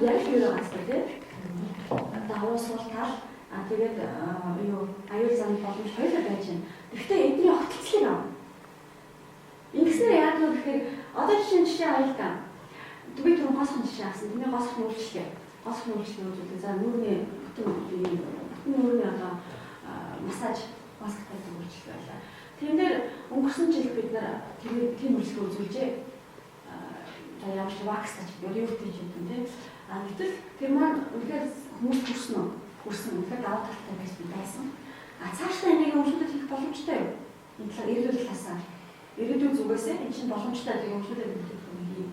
Аюулууд яг юу байгаас тийм. Давуу суултал тэгээд юу аюул зам боломж хоёулаа байж байна. Гэхдээ эдний огтлцлыг аа. Ингэснээр яг нь тэгэхээр одоо жишээ аюултай. Би түрүү госхон жишээ авсан. Тэний госхон үйлчлээ. Госхон үйлчлээ үзүүлээ. За нүүрний бүтэн нүүрний одоо массаж масктай үйлчлэл байлаа. Тийм дээр өнгөрсөн жил бид нар тийм үйлчлэг үзүүлжээ. Ямар ч вакс тач юу гэж юм тийм. Гэтэл тэр маань үнэхээр хүмүүс хүрсэн. Үнэхээр даваа талтай байсан. Цаашдаа энийг өмчлөлт хийх боломжтой юу? Энэ талаар ирээдүйн талаасаа. Ирээдүйн зүгээс энэ чинь боломжтой гэх өмчлөлт хийх юм.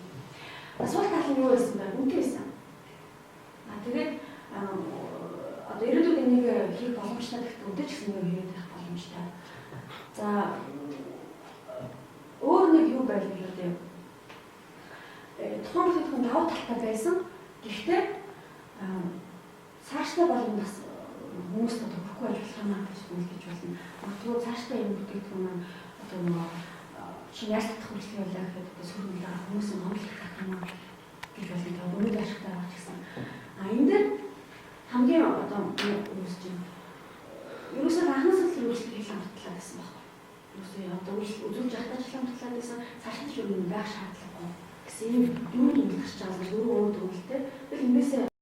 Асуулт тал нь юу байсан бэ? Үнэтэй байсан. Тэгээд одоо ирээдүйд энийг хийх боломжтой гэхдээ өдөөж гэсэн юм хийх боломжтой. За өөр нэг юу байл гэвэл тухайн хүн даваа талтай байсан. Гэхдээ цаашдаа бол бас хүмүүст төгөхгүй ажиллах юм гэж үлдэж болно. Тэгвэл цаашдаа юм бүтээгдэхүүн маань одоо нөгөө чинь яаж татах үйлчлэг байлаа гэхэд сөрөглөө хүмүүсийн номлох гэх юм гэж болно. Өнөөдөр ашигтай байгаа гэсэн. Энэ дээр хамгийн одоо үүсэж байна. Ерөөсөө анхнаасаа л үйлчлэг хийх амтлаа гэсэн байна. Ерөөсөө одоо үзүүлж явахдаа ч амтлаа гэсэн цаашдаа ч юм байх шаардлагагүй гэсэн юм юу гэж гарч байгаа л өөрөө өөртөө үлдээ. Тэгэл энэсээ